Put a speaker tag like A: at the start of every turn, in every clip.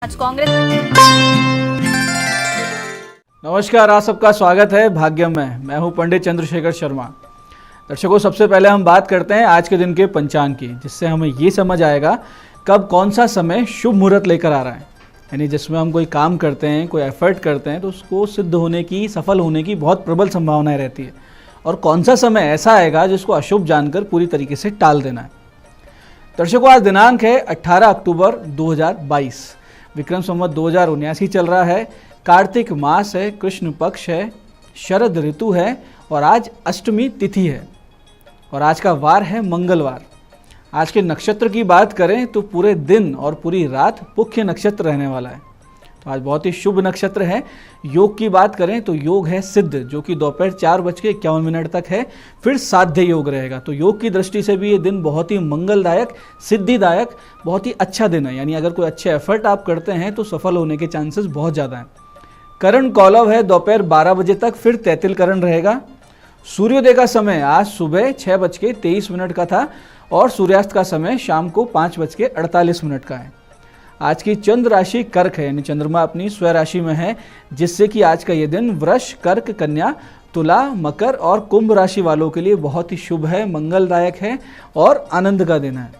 A: आज कांग्रेस।
B: नमस्कार, आप सबका स्वागत है भाग्यम में। मैं हूं पंडित चंद्रशेखर शर्मा। दर्शकों, सबसे पहले हम बात करते हैं आज के दिन के पंचांग की, जिससे हमें ये समझ आएगा कब कौन सा समय शुभ मुहूर्त लेकर आ रहा है। यानी जिसमें हम कोई काम करते हैं, कोई एफर्ट करते हैं, तो उसको सिद्ध होने की, सफल होने की बहुत प्रबल संभावनाएं रहती है। और कौन सा समय ऐसा आएगा जिसको अशुभ जानकर पूरी तरीके से टाल देना है। दर्शकों, आज दिनांक है 18 अक्टूबर 2022। विक्रम संवत 2079 चल रहा है। कार्तिक मास है, कृष्ण पक्ष है, शरद ऋतु है और आज अष्टमी तिथि है और आज का वार है मंगलवार। आज के नक्षत्र की बात करें तो पूरे दिन और पूरी रात पुख्य नक्षत्र रहने वाला है, तो आज बहुत ही शुभ नक्षत्र है। योग की बात करें तो योग है सिद्ध, जो कि दोपहर 4:51 तक है। फिर साध्य योग रहेगा, तो योग की दृष्टि से भी ये दिन बहुत ही मंगलदायक, सिद्धिदायक, बहुत ही अच्छा दिन है। यानी अगर कोई अच्छे एफर्ट आप करते हैं तो सफल होने के चांसेस बहुत ज़्यादा हैं। करण कौलव है दोपहर 12 बजे तक, फिर तैतिल करण रहेगा। सूर्योदय का समय आज सुबह 6:23 का था और सूर्यास्त का समय शाम को 5:48 का है। आज की चंद्र राशि कर्क है, यानी चंद्रमा अपनी स्वयं राशि में है, जिससे कि आज का ये दिन वृष, कर्क, कन्या, तुला, मकर और कुंभ राशि वालों के लिए बहुत ही शुभ है, मंगलदायक है और आनंद का दिन है।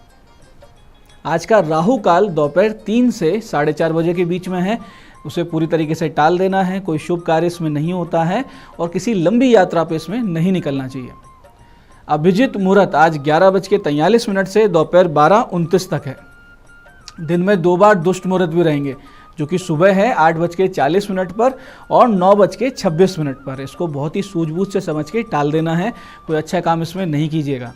B: आज का राहु काल दोपहर 3 से 4:30 बजे के बीच में है। उसे पूरी तरीके से टाल देना है, कोई शुभ कार्य इसमें नहीं होता है और किसी लंबी यात्रा पे इसमें नहीं निकलना चाहिए। अभिजित मुहूर्त आज 11:43 से दोपहर 12:29 तक है। दिन में 2 बार दुष्ट मुहूर्त भी रहेंगे, जो कि सुबह है 8:40 पर और 9:26 पर। इसको बहुत ही सूझबूझ से समझ के टाल देना है, कोई अच्छा काम इसमें नहीं कीजिएगा।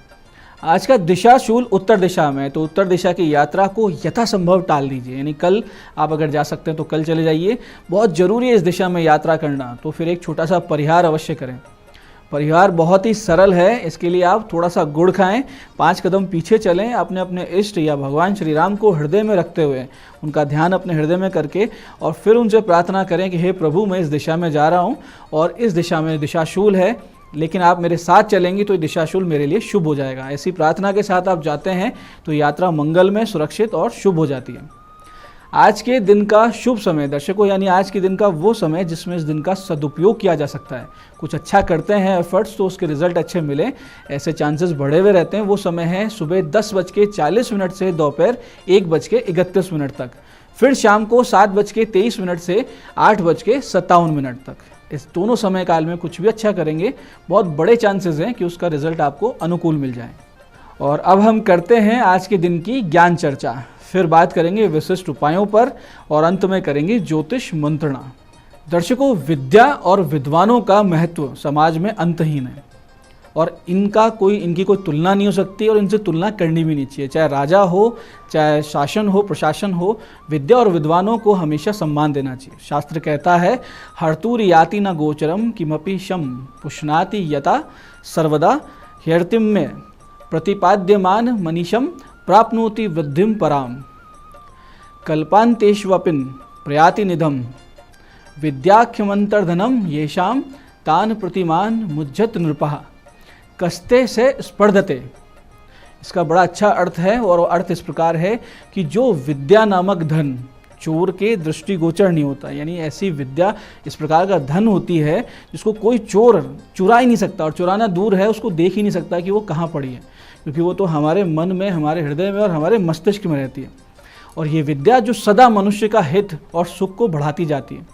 B: आज का दिशाशूल उत्तर दिशा में, तो उत्तर दिशा की यात्रा को यथासंभव टाल दीजिए। यानी कल आप अगर जा सकते हैं तो कल चले जाइए, बहुत ज़रूरी है इस दिशा में यात्रा करना। तो फिर एक छोटा सा परिहार अवश्य करें। परिहार बहुत ही सरल है, इसके लिए आप थोड़ा सा गुड़ खाएं, 5 कदम पीछे चलें, अपने अपने इष्ट या भगवान श्री राम को हृदय में रखते हुए, उनका ध्यान अपने हृदय में करके, और फिर उनसे प्रार्थना करें कि हे प्रभु, मैं इस दिशा में जा रहा हूँ और इस दिशा में दिशाशूल है, लेकिन आप मेरे साथ चलेंगी तो ये दिशाशूल मेरे लिए शुभ हो जाएगा। ऐसी प्रार्थना के साथ आप जाते हैं तो यात्रा मंगल में, सुरक्षित और शुभ हो जाती है। आज के दिन का शुभ समय दर्शकों, यानी आज के दिन का वो समय जिसमें इस दिन का सदुपयोग किया जा सकता है। कुछ अच्छा करते हैं एफर्ट्स तो उसके रिजल्ट अच्छे मिले, ऐसे चांसेस बढ़े हुए रहते हैं। वो समय है सुबह 10:40 से दोपहर 1:31 तक, फिर शाम को 7:23 से 8:57 तक। इस दोनों समय काल में कुछ भी अच्छा करेंगे, बहुत बड़े चांसेस हैं कि उसका रिजल्ट आपको अनुकूल मिल जाए। और अब हम करते हैं आज के दिन की ज्ञान चर्चा। फिर बात करेंगे विशिष्ट उपायों पर और अंत में करेंगे ज्योतिष मंत्रणा। दर्शकों, विद्या और विद्वानों का महत्व समाज में अंतहीन है और इनकी कोई तुलना नहीं हो सकती और इनसे तुलना करनी भी नहीं चाहिए। चाहे राजा हो, चाहे शासन हो, प्रशासन हो, विद्या और विद्वानों को हमेशा सम्मान देना चाहिए। शास्त्र कहता है, हर्तुर याति न गोचरम किमपि शम पुष्णाति यता सर्वदा ह्यर्तिम्य प्रतिपाद्यमान मनीषम प्राप्नोति वृद्धिम पराम कल्पांतेष्वपिन प्रयाति निधम विद्याख्यमंतर्धनम येषाम तान प्रतिमान मुज्जत नृपः कस्ते से स्पर्धते। इसका बड़ा अच्छा अर्थ है और अर्थ इस प्रकार है कि जो विद्या नामक धन चोर के दृष्टिगोचर नहीं होता, यानी ऐसी विद्या, इस प्रकार का धन होती है जिसको कोई चोर चुरा ही नहीं सकता, और चुराना दूर है, उसको देख ही नहीं सकता कि वो कहाँ पड़ी है, क्योंकि वो तो हमारे मन में, हमारे हृदय में और हमारे मस्तिष्क में रहती है। और ये विद्या जो सदा मनुष्य का हित और सुख को बढ़ाती जाती है,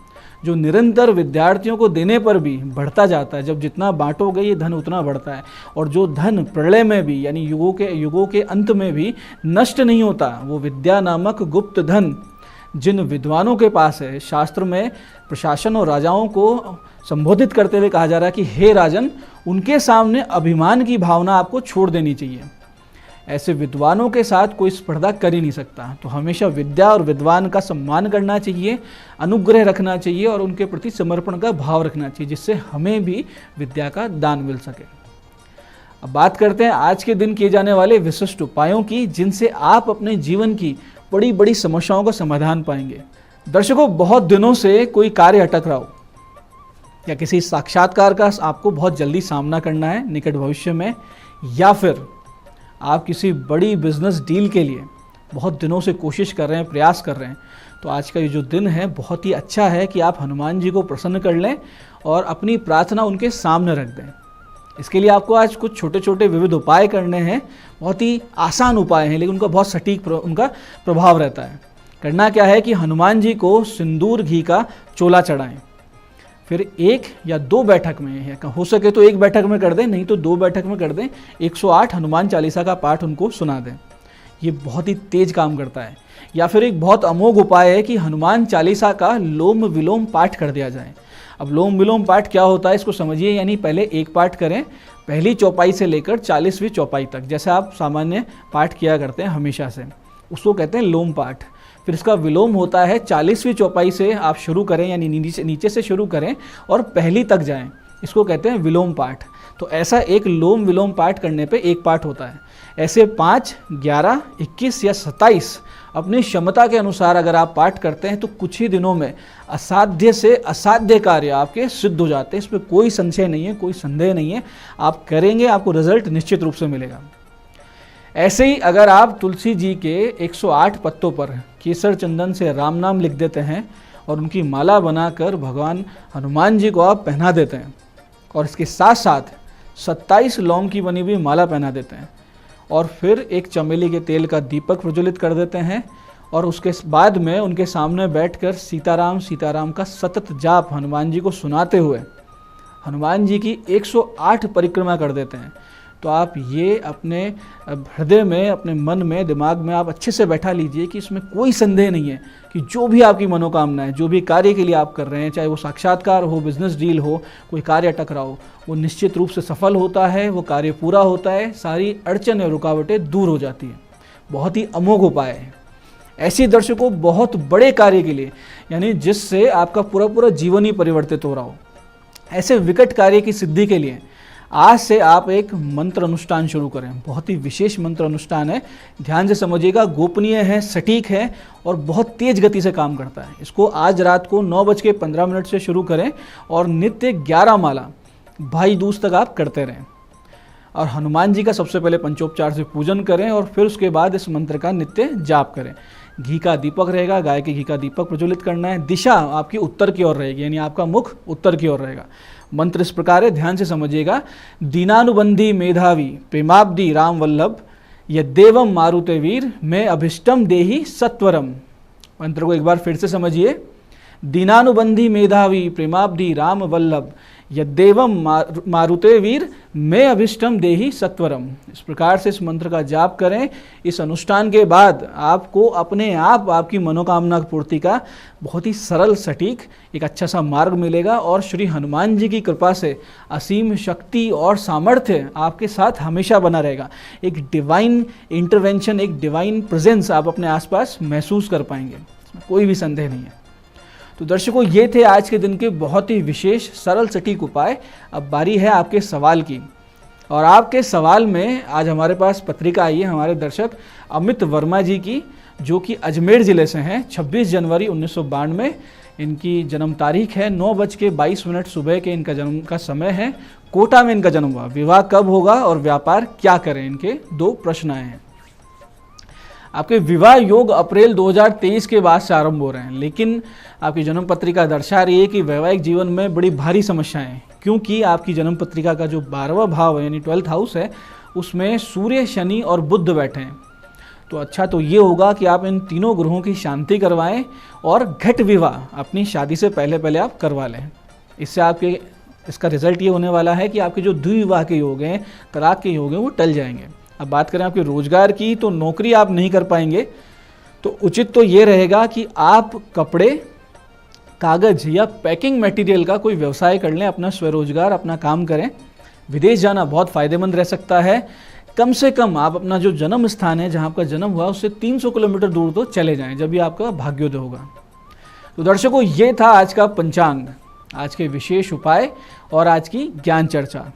B: जो निरंतर विद्यार्थियों को देने पर भी बढ़ता जाता है। जब जितना बांटोगे ये धन उतना बढ़ता है, और जो धन प्रलय में भी, यानी युगों के अंत में भी नष्ट नहीं होता, वो विद्या नामक गुप्त धन जिन विद्वानों के पास है। शास्त्र में प्रशासन और राजाओं को संबोधित करते हुए कहा जा रहा है कि हे राजन, उनके सामने अभिमान की भावना आपको छोड़ देनी चाहिए। ऐसे विद्वानों के साथ कोई स्पर्धा कर ही नहीं सकता। तो हमेशा विद्या और विद्वान का सम्मान करना चाहिए, अनुग्रह रखना चाहिए और उनके प्रति समर्पण का भाव रखना चाहिए, जिससे हमें भी विद्या का दान मिल सके। अब बात करते हैं आज के दिन किए जाने वाले विशिष्ट उपायों की, जिनसे आप अपने जीवन की बड़ी बड़ी समस्याओं का समाधान पाएंगे। दर्शकों, बहुत दिनों से कोई कार्य अटक रहा हो या किसी साक्षात्कार का आपको बहुत जल्दी सामना करना है निकट भविष्य में, या फिर आप किसी बड़ी बिजनेस डील के लिए बहुत दिनों से कोशिश कर रहे हैं, प्रयास कर रहे हैं, तो आज का ये जो दिन है बहुत ही अच्छा है कि आप हनुमान जी को प्रसन्न कर लें और अपनी प्रार्थना उनके सामने रख दें। इसके लिए आपको आज कुछ छोटे छोटे विविध उपाय करने हैं। बहुत ही आसान उपाय हैं, लेकिन उनका बहुत सटीक उनका प्रभाव रहता है। करना क्या है कि हनुमान जी को सिंदूर घी का चोला चढ़ाएं, फिर 1 या 2 बैठक में, हो सके तो 1 बैठक में कर दें, नहीं तो 2 बैठक में कर दें, 108 हनुमान चालीसा का पाठ उनको सुना दें। ये बहुत ही तेज काम करता है। या फिर एक बहुत अमोघ उपाय है कि हनुमान चालीसा का लोम विलोम पाठ कर दिया जाए। अब लोम विलोम पाठ क्या होता है इसको समझिए। यानी पहले एक पाठ करें, पहली चौपाई से लेकर 40वीं चौपाई तक, जैसे आप सामान्य पाठ किया करते हैं हमेशा से, उसको कहते हैं लोम पाठ। फिर इसका विलोम होता है 40वीं चौपाई से आप शुरू करें, यानी नीचे से शुरू करें और पहली तक जाएं, इसको कहते हैं विलोम पाठ। तो ऐसा एक लोम विलोम पाठ करने पे एक पाठ होता है। ऐसे 5, 11, 21 या 27 अपनी क्षमता के अनुसार अगर आप पाठ करते हैं तो कुछ ही दिनों में असाध्य से असाध्य कार्य आपके सिद्ध हो जाते हैं। इसमें कोई संशय नहीं है, कोई संदेह नहीं है। आप करेंगे, आपको रिजल्ट निश्चित रूप से मिलेगा। ऐसे ही अगर आप तुलसी जी के 108 पत्तों पर केसर चंदन से राम नाम लिख देते हैं और उनकी माला बनाकर भगवान हनुमान जी को आप पहना देते हैं और इसके साथ साथ 27 लौंग की बनी हुई माला पहना देते हैं और फिर एक चमेली के तेल का दीपक प्रज्वलित कर देते हैं और उसके बाद में उनके सामने बैठकर सीताराम सीताराम का सतत जाप हनुमान जी को सुनाते हुए हनुमान जी की 108 परिक्रमा कर देते हैं, तो आप ये अपने हृदय में, अपने मन में, दिमाग में आप अच्छे से बैठा लीजिए कि इसमें कोई संदेह नहीं है कि जो भी आपकी मनोकामना है, जो भी कार्य के लिए आप कर रहे हैं, चाहे वो साक्षात्कार हो, बिजनेस डील हो, कोई कार्य अटक रहा हो, वो निश्चित रूप से सफल होता है, वो कार्य पूरा होता है, सारी अड़चन और रुकावटें दूर हो जाती हैं। बहुत ही अमोघ उपाय है। ऐसे दर्शकों बहुत बड़े कार्य के लिए, यानी जिससे आपका पूरा पूरा जीवन ही परिवर्तित हो रहा हो, ऐसे विकट कार्य की सिद्धि के लिए आज से आप एक मंत्र अनुष्ठान शुरू करें। बहुत ही विशेष मंत्र अनुष्ठान है, ध्यान से समझिएगा। गोपनीय है, सटीक है और बहुत तेज गति से काम करता है। इसको आज रात को 9:15 से शुरू करें और नित्य 11 माला भाई दूज तक आप करते रहें और हनुमान जी का सबसे पहले पंचोपचार से पूजन करें और फिर उसके बाद इस मंत्र का नित्य जाप करें। घी का दीपक रहेगा, गाय के घी का दीपक प्रज्वलित करना है। दिशा आपकी उत्तर की ओर रहेगी, यानी आपका मुख उत्तर की ओर रहेगा। मंत्र इस प्रकार है, ध्यान से समझिएगा। दीनानुबंधी मेधावी प्रेमाब्दी राम वल्लभ यद्देवम मारुते वीर मैं अभिष्टम देहि सत्वरम। मंत्र को एक बार फिर से समझिए। दीनानुबंधी मेधावी प्रेमाब्दी राम वल्लभ यद्देवम मारुते वीर मैं अभिष्टम देहि सत्वरम। इस प्रकार से इस मंत्र का जाप करें। इस अनुष्ठान के बाद आपको अपने आप आपकी मनोकामना पूर्ति का बहुत ही सरल सटीक एक अच्छा सा मार्ग मिलेगा और श्री हनुमान जी की कृपा से असीम शक्ति और सामर्थ्य आपके साथ हमेशा बना रहेगा। एक डिवाइन इंटरवेंशन, एक डिवाइन प्रेजेंस आप अपने आसपास महसूस कर पाएंगे, इसमें कोई भी संदेह नहीं है। तो दर्शकों, ये थे आज के दिन के बहुत ही विशेष सरल सटीक उपाय। अब बारी है आपके सवाल की, और आपके सवाल में आज हमारे पास पत्रिका आई है हमारे दर्शक अमित वर्मा जी की, जो कि अजमेर ज़िले से हैं। 26 जनवरी 1992 इनकी जन्म तारीख है। 9:22 सुबह के इनका जन्म का समय है। कोटा में इनका जन्म हुआ। विवाह कब होगा और व्यापार क्या करें, इनके 2 प्रश्न आए हैं। आपके विवाह योग अप्रैल 2023 के बाद से आरंभ हो रहे हैं, लेकिन आपकी जन्म पत्रिका दर्शा रही है कि वैवाहिक जीवन में बड़ी भारी समस्याएं हैं, क्योंकि आपकी जन्म पत्रिका का जो 12वां भाव है यानी 12th हाउस है, उसमें सूर्य, शनि और बुध बैठे हैं। तो अच्छा तो ये होगा कि आप इन तीनों ग्रहों की शांति करवाएं और घट विवाह अपनी शादी से पहले आप करवा लें। इससे आपके इसका रिजल्ट ये होने वाला है कि आपके जो द्विविवाह के योग हैं, तलाक के योग हैं, वो टल जाएंगे। अब बात करें आपके रोजगार की, तो नौकरी आप नहीं कर पाएंगे, तो उचित तो ये रहेगा कि आप कपड़े, कागज या पैकिंग मटेरियल का कोई व्यवसाय कर लें, अपना स्वरोजगार, अपना काम करें। विदेश जाना बहुत फ़ायदेमंद रह सकता है। कम से कम आप अपना जो जन्म स्थान है, जहां आपका जन्म हुआ, उससे 300 किलोमीटर दूर तो चले जाएं, जब भी आपका भाग्योदय होगा। तो दर्शकों, ये था आज का पंचांग, आज के विशेष उपाय और आज की ज्ञान चर्चा।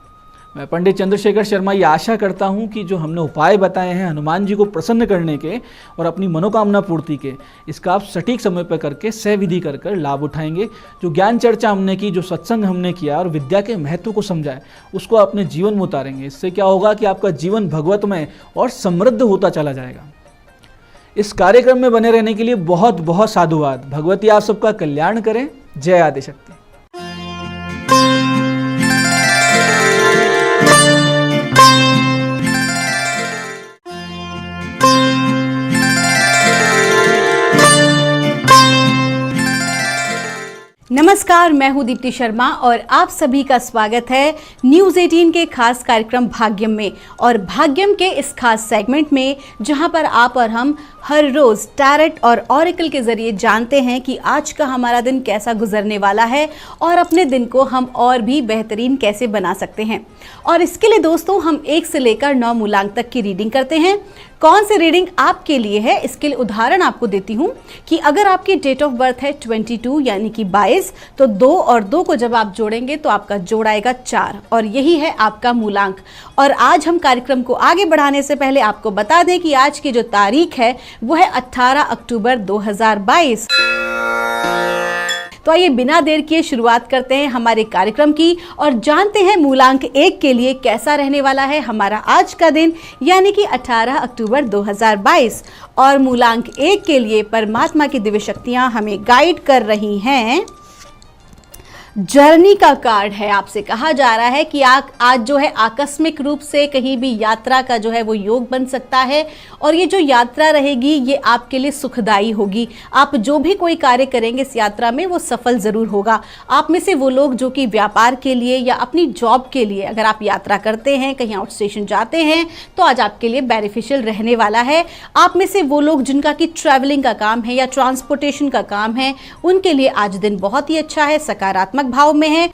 B: मैं पंडित चंद्रशेखर शर्मा ये आशा करता हूँ कि जो हमने उपाय बताए हैं हनुमान जी को प्रसन्न करने के और अपनी मनोकामना पूर्ति के, इसका आप सटीक समय पर करके सहविधि कर लाभ उठाएंगे। जो ज्ञान चर्चा हमने की, जो सत्संग हमने किया और विद्या के महत्व को समझाए, उसको अपने जीवन में उतारेंगे। इससे क्या होगा कि आपका जीवन भगवतमय और समृद्ध होता चला जाएगा। इस कार्यक्रम में बने रहने के लिए बहुत बहुत साधुवाद। भगवती आप सबका कल्याण करें। जय आदिशक्ति।
A: नमस्कार, मैं हूं दीप्ति शर्मा और आप सभी का स्वागत है न्यूज़ 18 के खास कार्यक्रम भाग्यम में। और भाग्यम के इस खास सेगमेंट में जहां पर आप और हम हर रोज टैरेट और ऑरेकल के जरिए जानते हैं कि आज का हमारा दिन कैसा गुजरने वाला है और अपने दिन को हम और भी बेहतरीन कैसे बना सकते हैं। और इसके लिए दोस्तों हम 1 से लेकर 9 मूलांक तक की रीडिंग करते हैं। कौन सी रीडिंग आपके लिए है, इसके लिए उदाहरण आपको देती हूं कि अगर आपकी डेट ऑफ बर्थ है 22 यानी कि 22, तो 2 और 2 को जब आप जोड़ेंगे तो आपका जोड़ आएगा 4 और यही है आपका मूलांक। और आज हम कार्यक्रम को आगे बढ़ाने से पहले आपको बता दें कि आज की जो तारीख है वो है 18 अक्टूबर 2022। तो आइए बिना देर किए शुरुआत करते हैं हमारे कार्यक्रम की और जानते हैं मूलांक 1 के लिए कैसा रहने वाला है हमारा आज का दिन, यानी कि 18 अक्टूबर 2022। और मूलांक 1 के लिए परमात्मा की दिव्य शक्तियां हमें गाइड कर रही हैं। जर्नी का कार्ड है। आपसे कहा जा रहा है कि आज जो है आकस्मिक रूप से कहीं भी यात्रा का जो है वो योग बन सकता है और ये जो यात्रा रहेगी ये आपके लिए सुखदायी होगी। आप जो भी कोई कार्य करेंगे इस यात्रा में वो सफल ज़रूर होगा। आप में से वो लोग जो कि व्यापार के लिए या अपनी जॉब के लिए अगर आप यात्रा करते हैं, कहीं आउट स्टेशन जाते हैं, तो आज आपके लिए बेनिफिशियल रहने वाला है। आप में से वो लोग जिनका कि ट्रैवलिंग का काम है या ट्रांसपोर्टेशन का काम है, उनके लिए आज दिन बहुत ही अच्छा है, सकारात्मक भाव में है।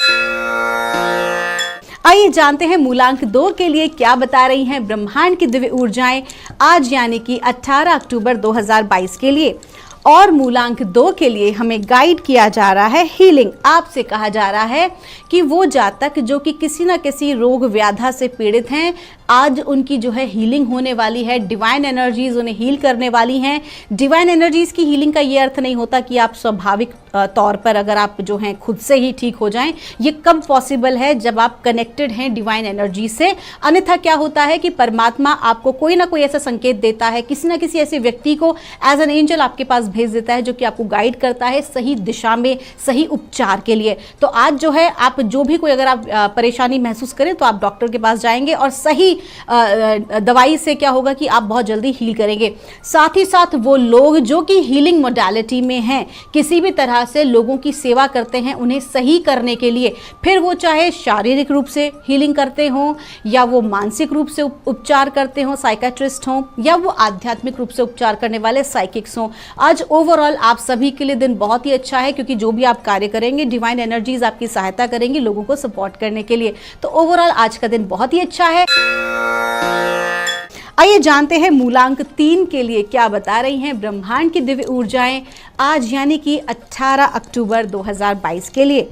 A: आइए जानते हैं मूलांक 2 के लिए क्या बता रही हैं ब्रह्मांड की दिव्य ऊर्जाएं आज यानी कि 18 अक्टूबर 2022 के लिए। और मूलांक 2 के लिए हमें गाइड किया जा रहा है हीलिंग। आपसे कहा जा रहा है कि वो जातक जो कि किसी न किसी रोग व्याधा से पीड़ित हैं, आज उनकी जो है हीलिंग होने वाली है। डिवाइन एनर्जीज उन्हें हील करने वाली हैं। डिवाइन एनर्जीज की हीलिंग का ये अर्थ नहीं होता कि आप स्वाभाविक तौर पर अगर आप जो हैं खुद से ही ठीक हो जाएं। ये कब पॉसिबल है? जब आप कनेक्टेड हैं डिवाइन एनर्जी से। अन्यथा क्या होता है कि परमात्मा आपको कोई ना कोई ऐसा संकेत देता है, किसी ना किसी ऐसे व्यक्ति को एज एन एंजल आपके पास भेज देता है जो कि आपको गाइड करता है सही दिशा में, सही उपचार के लिए। तो आज जो है आप जो भी कोई अगर आप परेशानी महसूस करें तो आप डॉक्टर के पास जाएंगे और सही दवाई से क्या होगा कि आप बहुत जल्दी हील करेंगे। साथ ही साथ वो लोग जो कि हीलिंग मोडालिटी में हैं, किसी भी तरह से लोगों की सेवा करते हैं उन्हें सही करने के लिए, फिर वो चाहे शारीरिक रूप से हीलिंग करते हों या वो मानसिक रूप से उपचार करते हों, साइकेट्रिस्ट हों, या वो आध्यात्मिक रूप से उपचार करने वाले साइकिक्स हों। आज ओवरऑल आप सभी के लिए दिन बहुत ही अच्छा है क्योंकि जो भी आप कार्य करेंगे डिवाइन एनर्जीज आपकी सहायता करेंगी लोगों को सपोर्ट करने के लिए। तो ओवरऑल आज का दिन बहुत ही अच्छा है। आइए जानते हैं मूलांक 3 के लिए क्या बता रही हैं ब्रह्मांड की दिव्य ऊर्जाएं आज यानी कि 18 अक्टूबर 2022 के लिए।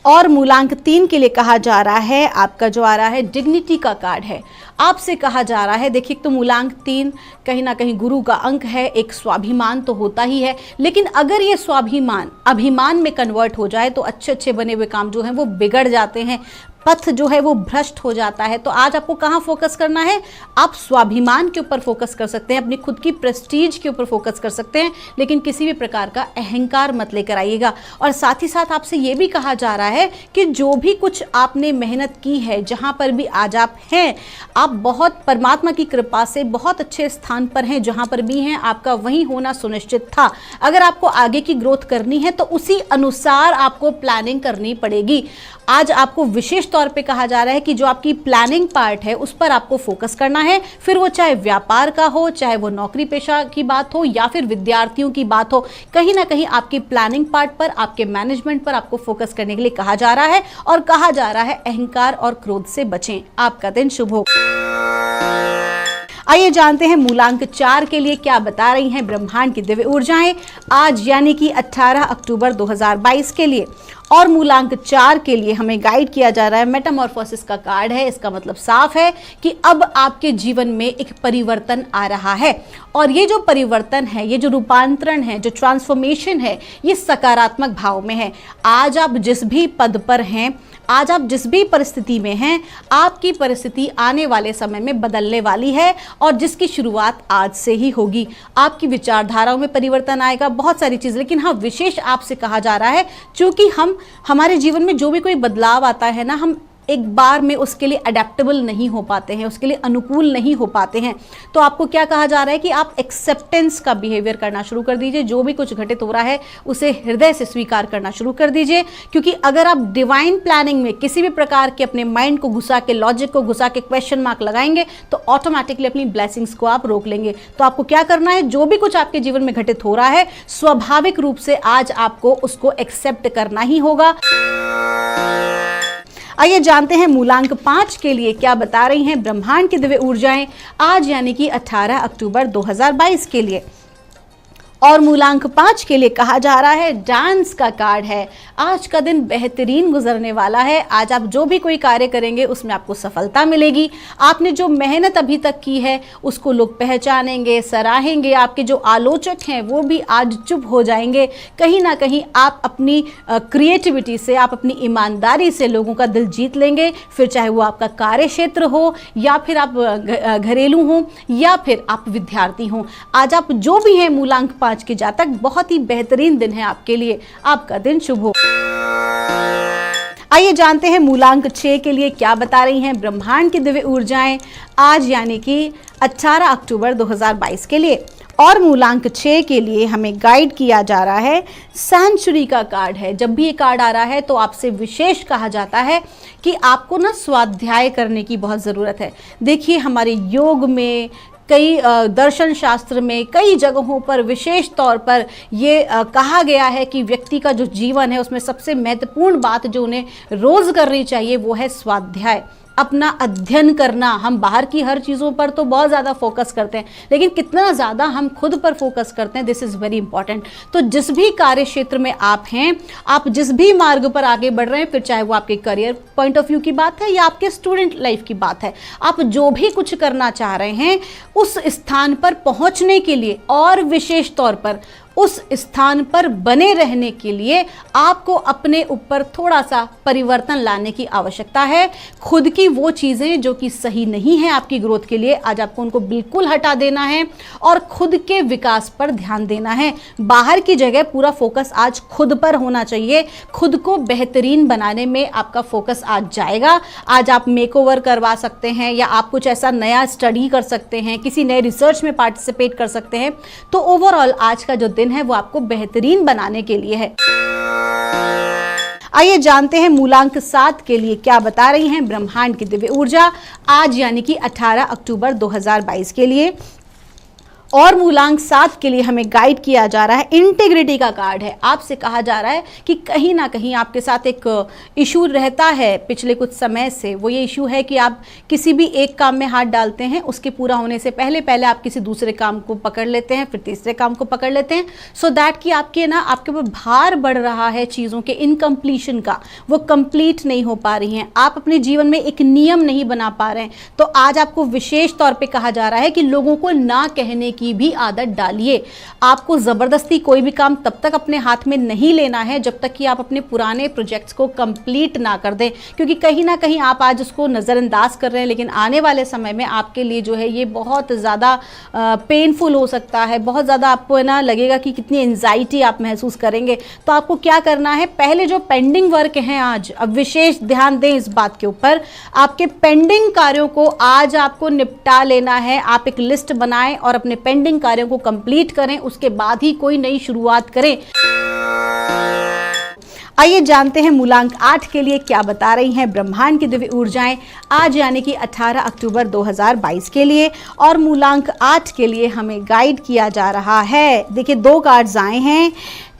A: और मूलांक 3 के लिए कहा जा रहा है, आपका जो आ रहा है डिग्निटी का कार्ड है। आपसे कहा जा रहा है, देखिए तो मूलांक 3 कहीं ना कहीं गुरु का अंक है, एक स्वाभिमान तो होता ही है, लेकिन अगर ये स्वाभिमान अभिमान में कन्वर्ट हो जाए तो अच्छे अच्छे बने हुए काम जो हैं वो बिगड़ जाते हैं, पथ जो है वो भ्रष्ट हो जाता है। तो आज आपको कहाँ फोकस करना है? आप स्वाभिमान के ऊपर फोकस कर सकते हैं, अपनी खुद की प्रेस्टीज के ऊपर फोकस कर सकते हैं, लेकिन किसी भी प्रकार का अहंकार मत लेकर आइएगा। और साथ ही साथ आपसे ये भी कहा जा रहा है कि जो भी कुछ आपने मेहनत की है, जहाँ पर भी आज आप हैं, आप बहुत परमात्मा की कृपा से बहुत अच्छे स्थान पर हैं। जहाँ पर भी हैं आपका वहीं होना सुनिश्चित था। अगर आपको आगे की ग्रोथ करनी है तो उसी अनुसार आपको प्लानिंग करनी पड़ेगी। आज आपको विशेष तौर पे कहा जा रहा है कि जो आपकी प्लानिंग पार्ट है उस पर आपको फोकस करना है, फिर वो चाहे व्यापार का हो, चाहे वो नौकरी पेशा की बात हो या फिर विद्यार्थियों की बात हो, कहीं ना कहीं आपकी प्लानिंग पार्ट पर, आपके मैनेजमेंट पर आपको फोकस करने के लिए कहा जा रहा है। और कहा जा रहा है अहंकार और क्रोध से बचें। आपका दिन शुभ हो। आइए जानते हैं मूलांक 4 के लिए क्या बता रही हैं ब्रह्मांड की दिव्य ऊर्जाएं आज यानी कि 18 अक्टूबर 2022 के लिए। और मूलांक 4 के लिए हमें गाइड किया जा रहा है मेटामॉर्फोसिस का कार्ड है। इसका मतलब साफ है कि अब आपके जीवन में एक परिवर्तन आ रहा है और ये जो परिवर्तन है, ये जो रूपांतरण है, जो ट्रांसफॉर्मेशन है, ये सकारात्मक भाव में है। आज आप जिस भी पद पर हैं, आज आप जिस भी परिस्थिति में हैं, आपकी परिस्थिति आने वाले समय में बदलने वाली है और जिसकी शुरुआत आज से ही होगी। आपकी विचारधाराओं में परिवर्तन आएगा, बहुत सारी चीज़। लेकिन हाँ, विशेष आपसे कहा जा रहा है, चूंकि हमारे जीवन में जो भी कोई बदलाव आता है ना, हम एक बार में उसके लिए अडेप्टेबल नहीं हो पाते हैं, उसके लिए अनुकूल नहीं हो पाते हैं। तो आपको क्या कहा जा रहा है कि आप एक्सेप्टेंस का बिहेवियर करना शुरू कर दीजिए। जो भी कुछ घटित हो रहा है उसे हृदय से स्वीकार करना शुरू कर दीजिए, क्योंकि अगर आप डिवाइन प्लानिंग में किसी भी प्रकार के अपने माइंड को घुसा के, लॉजिक को घुसा के क्वेश्चन मार्क लगाएंगे तो ऑटोमेटिकली अपनी ब्लेसिंग्स को आप रोक लेंगे। तो आपको क्या करना है, जो भी कुछ आपके जीवन में घटित हो रहा है, स्वाभाविक रूप से आज आपको उसको एक्सेप्ट करना ही होगा। आइए जानते हैं मूलांक 5 के लिए क्या बता रही हैं ब्रह्मांड की दिव्य ऊर्जाएं आज यानी कि 18 अक्टूबर 2022 के लिए। और मूलांक 5 के लिए कहा जा रहा है डांस का कार्ड है। आज का दिन बेहतरीन गुजरने वाला है। आज आप जो भी कोई कार्य करेंगे उसमें आपको सफलता मिलेगी। आपने जो मेहनत अभी तक की है उसको लोग पहचानेंगे, सराहेंगे। आपके जो आलोचक हैं वो भी आज चुप हो जाएंगे। कहीं ना कहीं आप अपनी क्रिएटिविटी से, आप अपनी ईमानदारी से लोगों का दिल जीत लेंगे। फिर चाहे वो आपका कार्य क्षेत्र हो या फिर आप घरेलू हो या फिर आप विद्यार्थी हो, आज आप जो भी हैं मूलांक 5 के जातक, बहुत ही बेहतरीन दिन है आपके लिए। आपका दिन शुभ हो। आइए जानते हैं मूलांक 6 के लिए क्या बता रही हैं ब्रह्मांड की दिव्य ऊर्जाएं आज यानी कि 18 अक्टूबर 2022 के लिए। और मूलांक 6 के लिए हमें गाइड किया जा रहा है सेंचुरी का कार्ड है। जब भी ये कार्ड आ रहा है तो आपसे विशेष कहा जाता है कि आपको ना स्वाध्याय करने की बहुत ज़रूरत है। देखिए, हमारे योग में, कई दर्शन शास्त्र में, कई जगहों पर विशेष तौर पर ये कहा गया है कि व्यक्ति का जो जीवन है उसमें सबसे महत्वपूर्ण बात जो उन्हें रोज़ करनी चाहिए वो है स्वाध्याय, अपना अध्ययन करना। हम बाहर की हर चीज़ों पर तो बहुत ज़्यादा फोकस करते हैं, लेकिन कितना ज़्यादा हम खुद पर फोकस करते हैं, दिस इज़ वेरी इंपॉर्टेंट। तो जिस भी कार्य क्षेत्र में आप हैं, आप जिस भी मार्ग पर आगे बढ़ रहे हैं, फिर चाहे वो आपके करियर पॉइंट ऑफ व्यू की बात है या आपके स्टूडेंट लाइफ की बात है, आप जो भी कुछ करना चाह रहे हैं उस स्थान पर पहुंचने के लिए और विशेष तौर पर उस स्थान पर बने रहने के लिए आपको अपने ऊपर थोड़ा सा परिवर्तन लाने की आवश्यकता है। खुद की वो चीज़ें जो कि सही नहीं है आपकी ग्रोथ के लिए, आज आपको उनको बिल्कुल हटा देना है और खुद के विकास पर ध्यान देना है। बाहर की जगह पूरा फोकस आज खुद पर होना चाहिए। खुद को बेहतरीन बनाने में आपका फोकस आज जाएगा। आज आप मेकओवर करवा सकते हैं या आप कुछ ऐसा नया स्टडी कर सकते हैं, किसी नए रिसर्च में पार्टिसिपेट कर सकते हैं। तो ओवरऑल आज का जो दिन है वो आपको बेहतरीन बनाने के लिए है। आइए जानते हैं मूलांक 7 के लिए क्या बता रही हैं ब्रह्मांड की दिव्य ऊर्जा आज यानी कि 18 अक्टूबर 2022 के लिए। और मूलांक 7 के लिए हमें गाइड किया जा रहा है इंटीग्रिटी का कार्ड है। आपसे कहा जा रहा है कि कहीं ना कहीं आपके साथ एक इशू रहता है पिछले कुछ समय से। वो ये इशू है कि आप किसी भी एक काम में हाथ डालते हैं, उसके पूरा होने से पहले पहले आप किसी दूसरे काम को पकड़ लेते हैं, फिर तीसरे काम को पकड़ लेते हैं, सो दैट कि आपके ऊपर भार बढ़ रहा है चीज़ों के इनकम्प्लीशन का, वो कंप्लीट नहीं हो पा रही हैं। आप अपने जीवन में एक नियम नहीं बना पा रहे हैं। तो आज आपको विशेष तौर पर कहा जा रहा है कि लोगों को ना कहने की भी आदत डालिए। आपको जबरदस्ती कोई भी काम तब तक अपने हाथ में नहीं लेना है जब तक कि आप अपने पुराने प्रोजेक्ट्स को कंप्लीट ना कर दें, क्योंकि कहीं ना कहीं आप आज उसको नज़रअंदाज कर रहे हैं, लेकिन आने वाले समय में आपके लिए जो है ये बहुत ज़्यादा पेनफुल हो सकता है। बहुत ज़्यादा आपको लगेगा कि कितनी एंजाइटी आप महसूस करेंगे। तो आपको क्या करना है, पहले जो पेंडिंग वर्क हैं आज, अब विशेष ध्यान दें इस बात के ऊपर, आपके पेंडिंग कार्यों को आज आपको निपटा लेना है। आप एक लिस्ट बनाएं और अपने पेंडिंग कार्यों को कंप्लीट करें, उसके बाद ही कोई नई शुरुआत करें। आइए जानते हैं मूलांक 8 के लिए क्या बता रही हैं ब्रह्मांड की दिव्य ऊर्जाएं आज यानी कि 18 अक्टूबर 2022 के लिए। और मूलांक 8 के लिए हमें गाइड किया जा रहा है, देखिए 2 कार्ड्स आए हैं,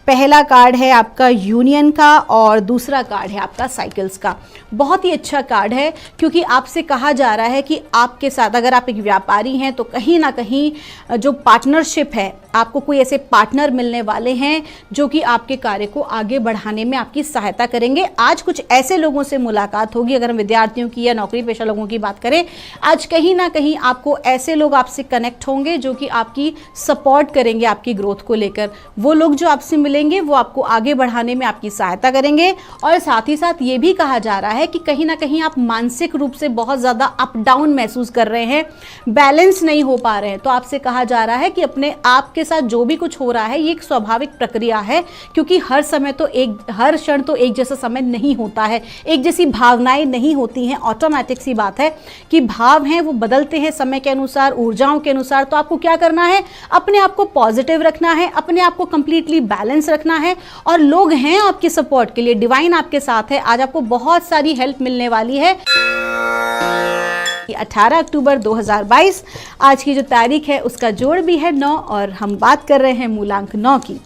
A: पहला कार्ड है आपका यूनियन का और दूसरा कार्ड है आपका साइकिल्स का। बहुत ही अच्छा कार्ड है क्योंकि आपसे कहा जा रहा है कि आपके साथ अगर आप एक व्यापारी हैं तो कहीं ना कहीं जो पार्टनरशिप है, आपको कोई ऐसे पार्टनर मिलने वाले हैं जो कि आपके कार्य को आगे बढ़ाने में आपकी सहायता करेंगे। आज कुछ ऐसे लोगों से मुलाकात होगी, अगर हम विद्यार्थियों की या नौकरी पेशा लोगों की बात करें, आज कहीं ना कहीं आपको ऐसे लोग आपसे कनेक्ट होंगे जो कि आपकी सपोर्ट करेंगे आपकी ग्रोथ को लेकर। वो लोग जो आपसे मिलेंगे वो आपको आगे बढ़ाने में आपकी सहायता करेंगे। और साथ ही साथ ये भी कहा जा रहा है कि कहीं ना कहीं आप मानसिक रूप से बहुत ज़्यादा अप डाउन महसूस कर रहे हैं, बैलेंस नहीं हो पा रहे हैं। तो आपसे कहा जा रहा है कि अपने आप के साथ जो भी कुछ हो रहा है ये एक स्वाभाविक प्रक्रिया है, क्योंकि हर क्षण तो एक जैसा समय नहीं होता है, एक जैसी भावनाएं नहीं होती हैं। ऑटोमेटिक सी बात है कि भाव हैं वो बदलते हैं समय के अनुसार, ऊर्जाओं के अनुसार। तो आपको क्या करना है, अपने आप को पॉजिटिव रखना है, अपने आप को कंप्लीटली बैलेंस रखना है। और लोग हैं आपके सपोर्ट के लिए, डिवाइन आपके साथ है। आज आपको बहुत सारी हेल्प मिलने वाली है। 18 अक्टूबर 2022 आज की जो तारीख है उसका जोड़ भी है 9 और हम बात कर रहे हैं मूलांक 9 की।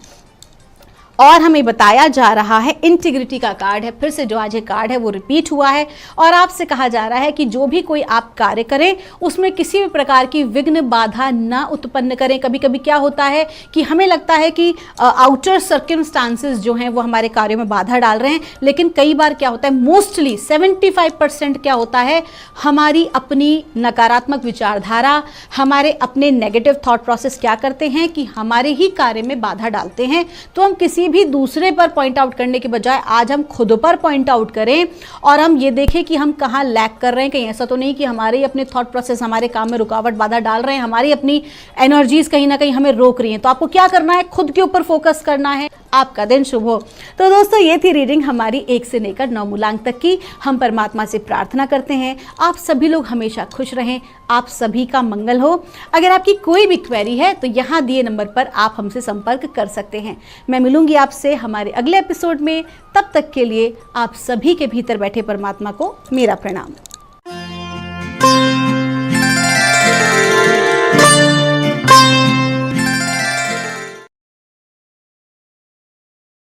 A: और हमें बताया जा रहा है इंटीग्रिटी का कार्ड है। फिर से जो आज ये कार्ड है वो रिपीट हुआ है और आपसे कहा जा रहा है कि जो भी कोई आप कार्य करें उसमें किसी भी प्रकार की विघ्न बाधा ना उत्पन्न करें। कभी कभी क्या होता है कि हमें लगता है कि आउटर सर्कमस्टांसेस जो हैं वो हमारे कार्यों में बाधा डाल रहे हैं, लेकिन कई बार क्या होता है, मोस्टली 75% क्या होता है, हमारी अपनी नकारात्मक विचारधारा, हमारे अपने नेगेटिव थॉट प्रोसेस क्या करते हैं कि हमारे ही कार्य में बाधा डालते हैं। तो हम किसी भी दूसरे पर पॉइंट आउट करने के बजाय आज हम खुद पर पॉइंट आउट करें और हम ये देखें कि हम कहाँ लैक कर रहे हैं। कहीं ऐसा तो नहीं कि हमारे अपने थॉट प्रोसेस हमारे काम में रुकावट बाधा डाल रहे हैं, हमारी अपनी एनर्जीज कहीं ना कहीं हमें रोक रही हैं। तो आपको क्या करना है, खुद के ऊपर फोकस करना है। आपका दिन शुभ हो। तो दोस्तों ये थी रीडिंग हमारी 1 से लेकर 9 मूलांक तक की। हम परमात्मा से प्रार्थना करते हैं आप सभी लोग हमेशा खुश रहें, आप सभी का मंगल हो। अगर आपकी कोई भी क्वेरी है तो यहाँ दिए नंबर पर आप हमसे संपर्क कर सकते हैं। मैं मिलूंगी आपसे हमारे अगले एपिसोड में। तब तक के लिए आप सभी के भीतर बैठे परमात्मा को मेरा प्रणाम।